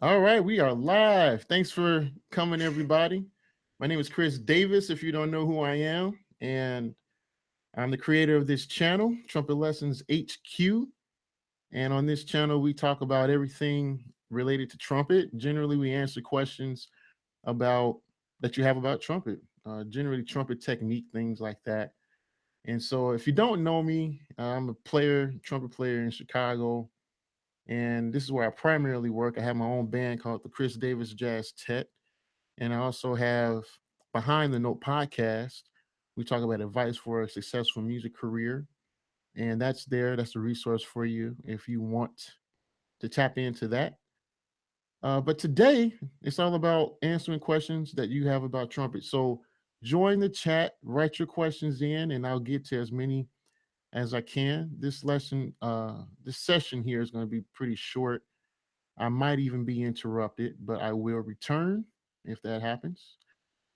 All right, we are live. Thanks for coming, everybody. My name is Chris Davis, if you don't know who I am, and I'm the creator of this channel, Trumpet Lessons HQ. And on this channel, we talk about everything related to trumpet. Generally, we answer questions about that you have about trumpet, generally trumpet technique, things like that. And so, if you don't know me, I'm a player, trumpet player in Chicago, and this is where I primarily work. I have my own band called the Chris Davis Jazz Tet, and I also have Behind the Note podcast. We talk about advice for a successful music career, and that's there. That's a resource for you if you want to tap into that. But today, it's all about answering questions that you have about trumpet. So join the chat, write your questions in, and I'll get to as many as I can. This session here is going to be pretty short. I might even be interrupted, but I will return if that happens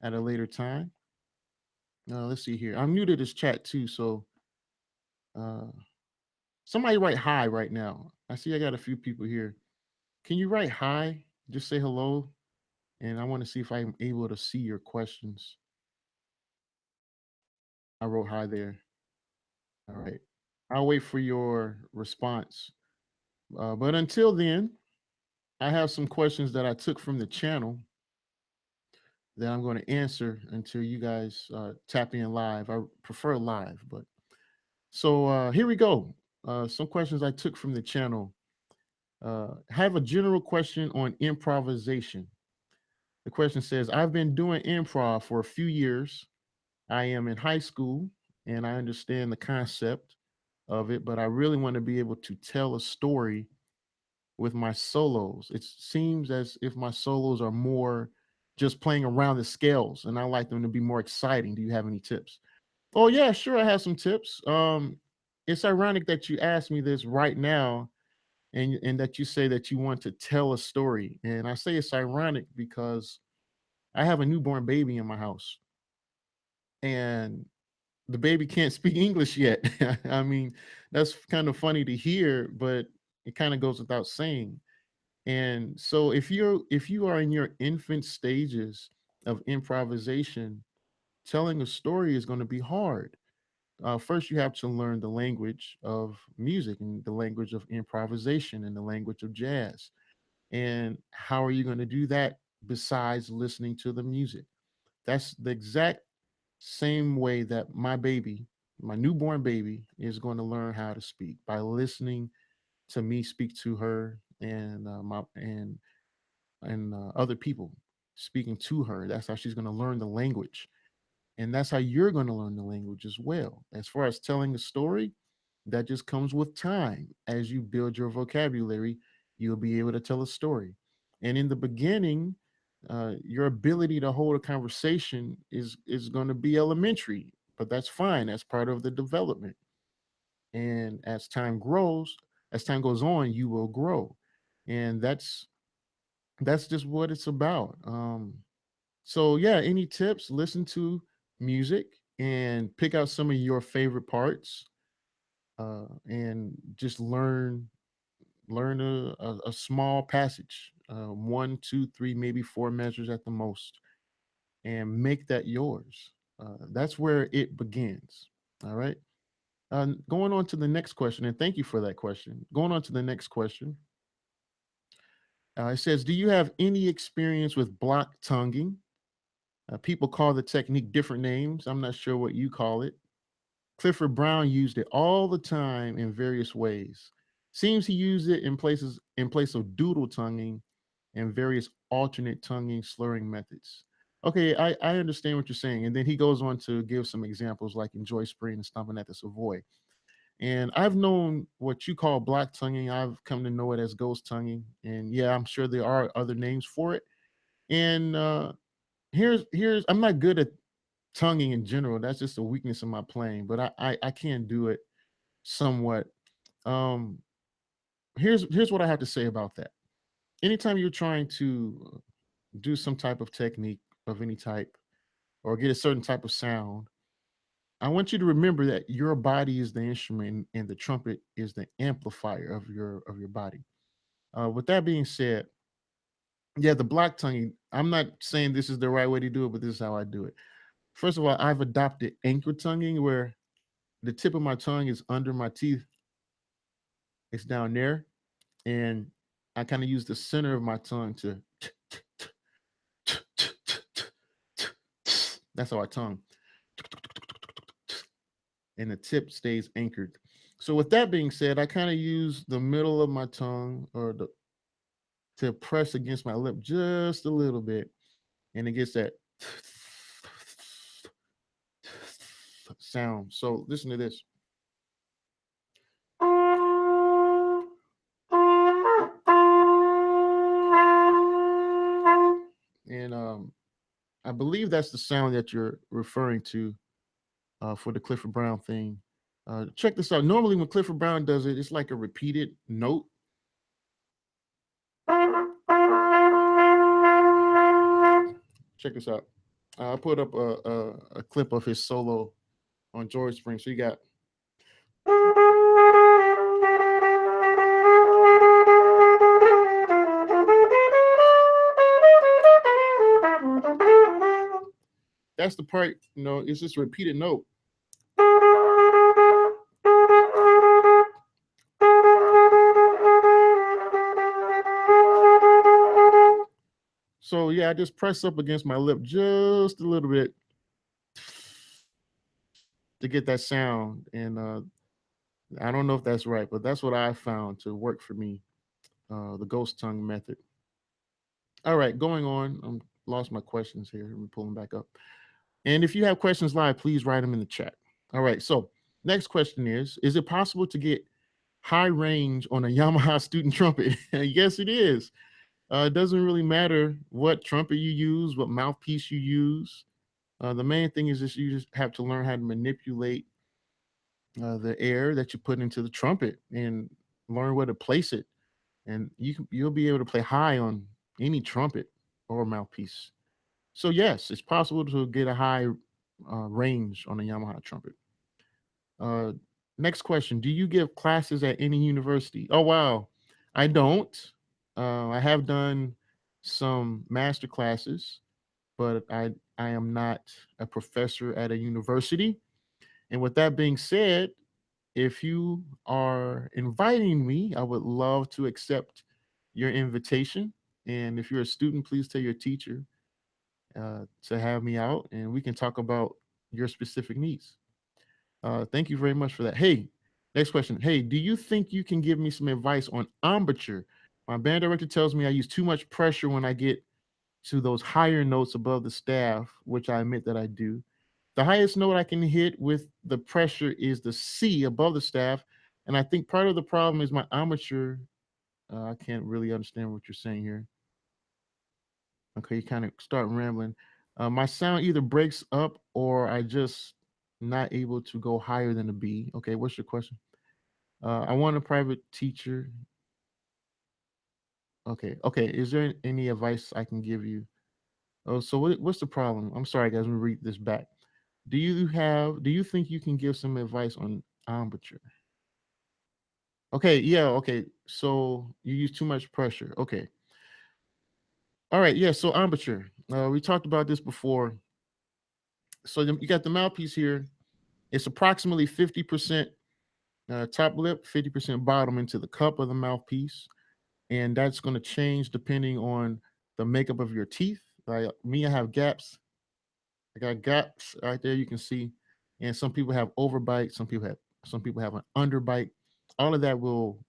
at a later time. Let's see here. I'm new to this chat too, so uh, somebody write hi right now. I see I got a few people here. Can you write hi? Just say hello, and I want to see if I'm able to see your questions. I wrote hi there. All right. I'll wait for your response. But until then, I have some questions that I took from the channel that I'm going to answer until you guys tap in live. I prefer live, but here we go. Some questions I took from the channel. I have a general question on improvisation. The question says, I've been doing improv for a few years. I am in high school and I understand the concept of it, but I really want to be able to tell a story with my solos. It seems as if my solos are more just playing around the scales, and I like them to be more exciting. Do you have any tips? Oh yeah, sure. I have some tips. It's ironic that you asked me this right now, and that you say that you want to tell a story. And I say it's ironic because I have a newborn baby in my house, and the baby can't speak English yet. I mean, that's kind of funny to hear, but it kind of goes without saying. And so if you are in your infant stages of improvisation, telling a story is going to be hard. First, you have to learn the language of music and the language of improvisation and the language of jazz. And how are you going to do that besides listening to the music? That's the exact same way that my baby, my newborn baby, is going to learn how to speak by listening to me speak to her and other people speaking to her. That's how she's going to learn the language. And that's how you're going to learn the language as well. As far as telling a story, that just comes with time. As you build your vocabulary, you'll be able to tell a story. And in the beginning, your ability to hold a conversation is going to be elementary, but that's fine. That's part of the development. And as time goes on, you will grow, and that's just what it's about. So yeah, any tips? Listen to music and pick out some of your favorite parts, and just learn a small passage, one, two, three, maybe four measures at the most, and make that yours. That's where it begins. All right. Going on to the next question, and thank you for that question. Going on to the next question, it says, "Do you have any experience with block tonguing? People call the technique different names. I'm not sure what you call it. Clifford Brown used it all the time in various ways. Seems he used it in place of doodle tonguing and various alternate tonguing slurring methods." Okay, I understand what you're saying. And then he goes on to give some examples like Enjoy Spring and Stomping at the Savoy. And I've known what you call block tonguing. I've come to know it as ghost tonguing. And yeah, I'm sure there are other names for it. And here's I'm not good at tonguing in general. That's just a weakness in my playing, but I can do it somewhat. Um, here's what I have to say about that. Anytime you're trying to do some type of technique of any type or get a certain type of sound, I want you to remember that your body is the instrument and the trumpet is the amplifier of your body. With that being said, Yeah, the block tonguing. I'm not saying this is the right way to do it, but this is how I do it. First of all, I've adopted anchor tonguing where the tip of my tongue is under my teeth. It's down there. And I kind of use the center of my tongue to that's how I tongue. And the tip stays anchored. So with that being said, I kind of use the middle of my tongue to press against my lip just a little bit, and it gets that sound. So listen to this. And I believe that's the sound that you're referring to for the Clifford Brown thing. Check this out. Normally, when Clifford Brown does it, it's like a repeated note. Check this out. I put up a clip of his solo on George Spring. So you got. That's the part, it's just a repeated note. So yeah, I just press up against my lip just a little bit to get that sound. And I don't know if that's right, but that's what I found to work for me. The ghost tongue method. All right, going on. I'm lost my questions here. Let me pull them back up. And if you have questions live, please write them in the chat. All right. So next question is it possible to get high range on a Yamaha student trumpet? Yes, it is. It doesn't really matter what trumpet you use, what mouthpiece you use. The main thing is just you just have to learn how to manipulate the air that you put into the trumpet and learn where to place it. And you'll be able to play high on any trumpet or mouthpiece. So yes, it's possible to get a high range on a Yamaha trumpet. Uh, Next question: do you give classes at any university? Oh wow, I don't. I have done some master classes, but I am not a professor at a university. And with that being said, if you are inviting me, I would love to accept your invitation. And if you're a student, please tell your teacher to have me out and we can talk about your specific needs. Thank you very much for that. Hey, next question. Hey, do you think you can give me some advice on embouchure? My band director tells me I use too much pressure when I get to those higher notes above the staff, which I admit that I do. The highest note I can hit with the pressure is the C above the staff. And I think part of the problem is my embouchure. I can't really understand what you're saying here. Okay, you kind of start rambling. My sound either breaks up or I just not able to go higher than a B. Okay, what's your question? I want a private teacher. Okay, okay. Is there any advice I can give you? Oh, so what's the problem? I'm sorry, guys. Let me read this back. Do you think you can give some advice on embouchure? Okay, yeah, okay. So you use too much pressure. Okay. All right, yeah. So embouchure. We talked about this before. So you got the mouthpiece here. It's approximately 50% top lip, 50% bottom into the cup of the mouthpiece. And that's going to change depending on the makeup of your teeth. Like me, I have gaps. I got gaps right there, you can see. And some people have overbite, some people have an underbite. All of that will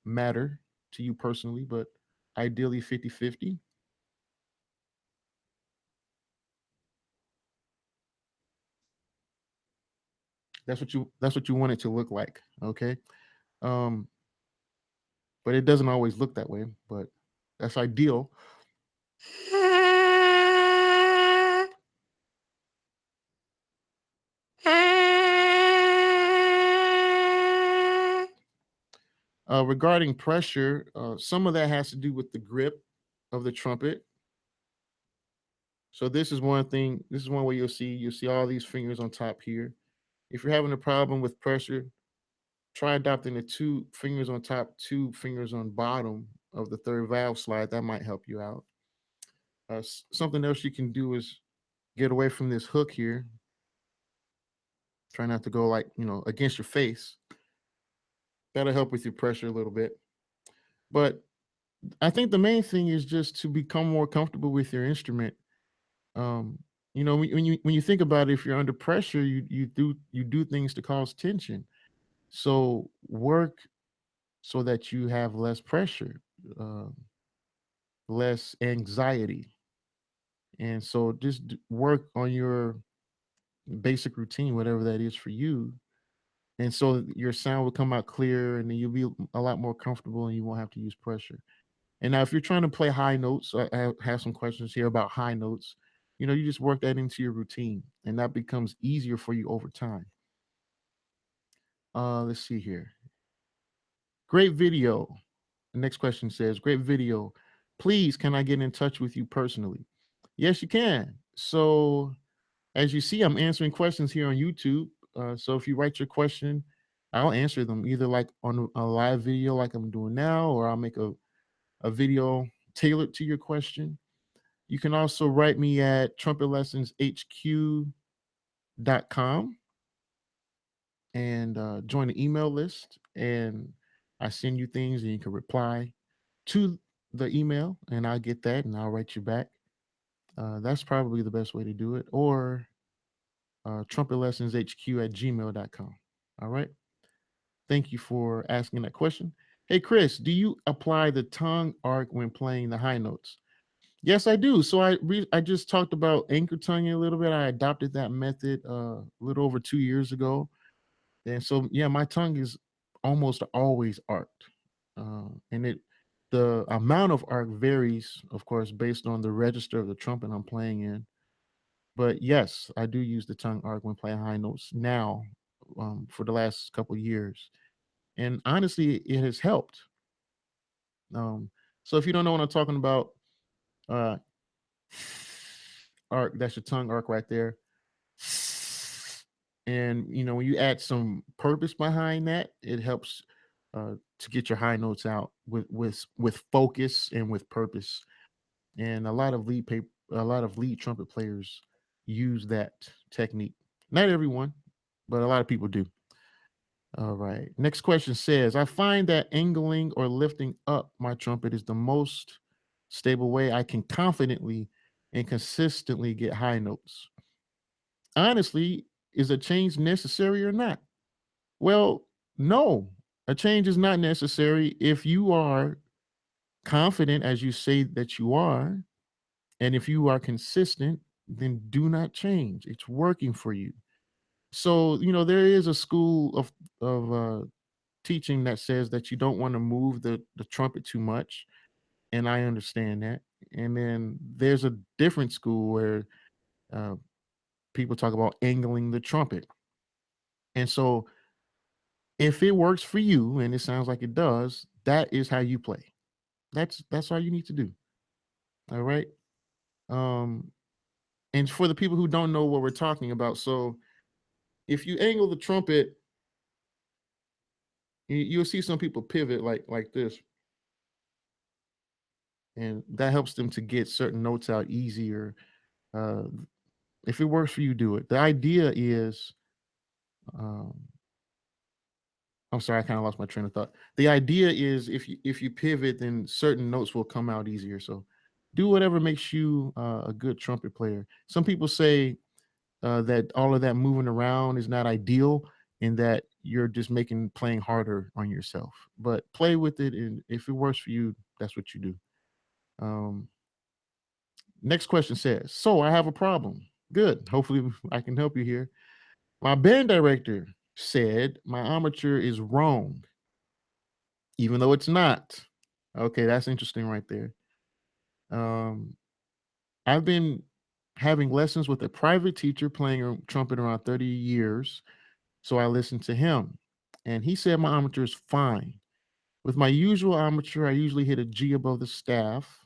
matter to you personally, but ideally 50-50. That's what you want it to look like. Okay. Um, but it doesn't always look that way, but that's ideal. Regarding pressure, some of that has to do with the grip of the trumpet. So this is one thing. This is one way you'll see all these fingers on top here. If you're having a problem with pressure, try adopting the two fingers on top, two fingers on bottom of the third valve slide. That might help you out. Something else you can do is get away from this hook here. Try not to go like, against your face. That'll help with your pressure a little bit. But I think the main thing is just to become more comfortable with your instrument. Um, when you think about it, if you're under pressure, you do things to cause tension. So work so that you have less pressure, um, less anxiety, and so just work on your basic routine, whatever that is for you, and so your sound will come out clear, and then you'll be a lot more comfortable, and you won't have to use pressure. And now, if you're trying to play high notes, I have some questions here about high notes. You just work that into your routine, and that becomes easier for you over time. Let's see here. Great video. The next question says, "Great video. Please, can I get in touch with you personally?" Yes, you can. So, as you see, I'm answering questions here on YouTube. So, if you write your question, I'll answer them either like on a live video, like I'm doing now, or I'll make a video tailored to your question. You can also write me at trumpetlessonshq.com and join the email list. And I send you things and you can reply to the email and I'll get that and I'll write you back. That's probably the best way to do it. Or trumpetlessonshq@gmail.com. All right. Thank you for asking that question. Hey, Chris, do you apply the tongue arc when playing the high notes? Yes, I do. So I just talked about anchor tonguing a little bit. I adopted that method a little over 2 years ago, and so yeah, my tongue is almost always arced, and the amount of arc varies, of course, based on the register of the trumpet I'm playing in. But yes, I do use the tongue arc when playing high notes now, for the last couple years, and honestly, it has helped. Um, so if you don't know what I'm talking about, uh, arc, that's your tongue arc right there. And when you add some purpose behind that, it helps to get your high notes out with focus and with purpose. And a lot of lead trumpet players use that technique. Not everyone, but a lot of people do. All right. Next question says, I find that angling or lifting up my trumpet is the most stable way I can confidently and consistently get high notes. Honestly, is a change necessary or not? Well, no, a change is not necessary if you are confident, as you say that you are, and if you are consistent, then do not change. It's working for you. So, there is a school of teaching that says that you don't want to move the trumpet too much, and I understand that. And then there's a different school where uh, people talk about angling the trumpet. And so, if it works for you, and it sounds like it does, that is how you play. That's all you need to do. All right. Um, and for the people who don't know what we're talking about, so if you angle the trumpet, you'll see some people pivot like this, and that helps them to get certain notes out easier. Uh, if it works for you, do it. The idea is, um, I'm sorry, I kind of lost my train of thought. The idea is if you pivot, then certain notes will come out easier. So do whatever makes you a good trumpet player. Some people say that all of that moving around is not ideal and that you're just making playing harder on yourself. But play with it, and if it works for you, that's what you do. Um, Next question says, so I have a problem. Good. Hopefully I can help you here. My band director said my armature is wrong, even though it's not. Okay, that's interesting right there. Um, I've been having lessons with a private teacher playing a trumpet around 30 years. So I listened to him, and he said my armature is fine. With my usual armature, I usually hit a G above the staff.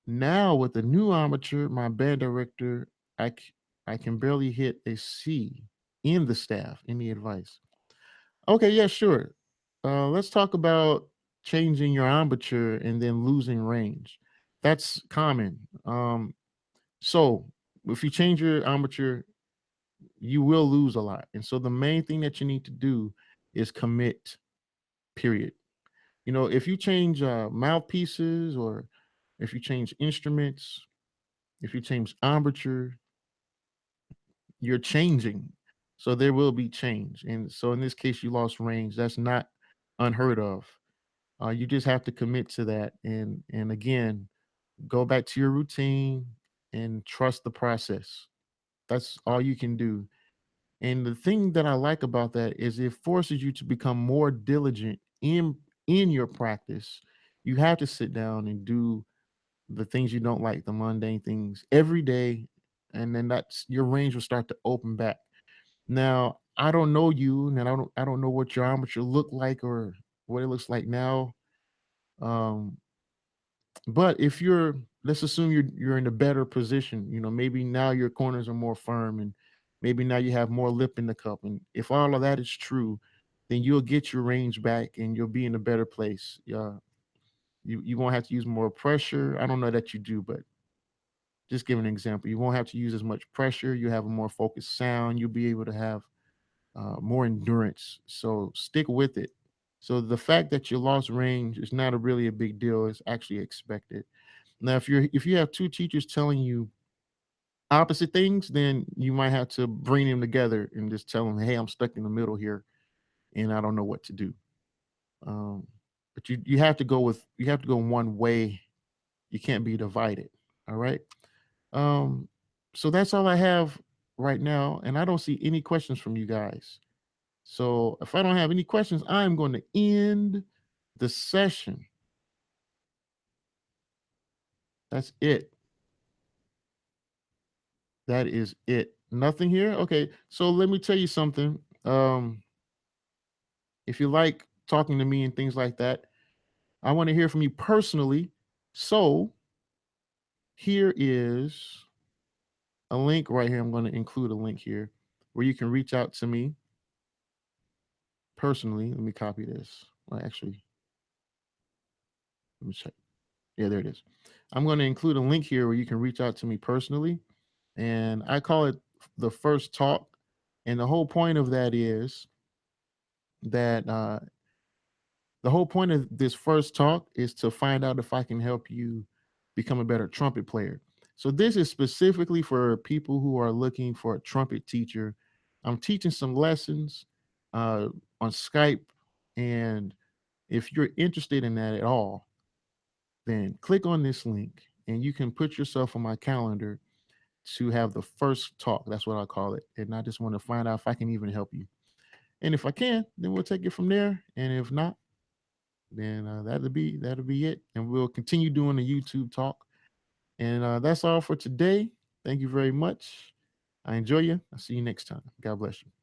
Now with the new armature, my band director, I can barely hit a C in the staff. Any advice? Okay, yeah, sure. Let's talk about changing your armature and then losing range. That's common. So if you change your embouchure, you will lose a lot. And so the main thing that you need to do is commit, period. If you change mouthpieces, or if you change instruments, if you change embouchure, you're changing. So there will be change. And so in this case, you lost range. That's not unheard of. You just have to commit to that. And again, go back to your routine and trust the process. That's all you can do. And the thing that I like about that is it forces you to become more diligent in your practice. You have to sit down and do the things you don't like, the mundane things every day, and then that's your range will start to open back. Now, I don't know you, and I don't know what your armature look like or what it looks like now. Um, but if you're let's assume you're in a better position, maybe now your corners are more firm, and maybe now you have more lip in the cup. And if all of that is true, then you'll get your range back and you'll be in a better place. You won't have to use more pressure. I don't know that you do, but just give an example. You won't have to use as much pressure. You have a more focused sound. You'll be able to have more endurance. So stick with it. So the fact that you lost range is not really a big deal. It's actually expected. Now, if you have two teachers telling you opposite things, then you might have to bring them together and just tell them, "Hey, I'm stuck in the middle here, and I don't know what to do." Um, but you have to go one way. You can't be divided. All right. Um, so that's all I have right now, and I don't see any questions from you guys. So if I don't have any questions, I'm going to end the session. That's it. That is it. Nothing here. Okay. So let me tell you something. If you like talking to me and things like that, I want to hear from you personally. So here is a link right here. I'm going to include a link here where you can reach out to me personally. Let me copy this. Well, actually, let me check. Yeah, there it is. I'm going to include a link here where you can reach out to me personally. And I call it the first talk. And that the whole point of this first talk is to find out if I can help you become a better trumpet player. So this is specifically for people who are looking for a trumpet teacher. I'm teaching some lessons uh, on Skype, and if you're interested in that at all, then click on this link and you can put yourself on my calendar to have the first talk. That's what I call it. And I just want to find out if I can even help you. And if I can, then we'll take it from there. And if not, then that'll be it. And we'll continue doing the YouTube talk. And that's all for today. Thank you very much. I enjoy you. I'll see you next time. God bless you.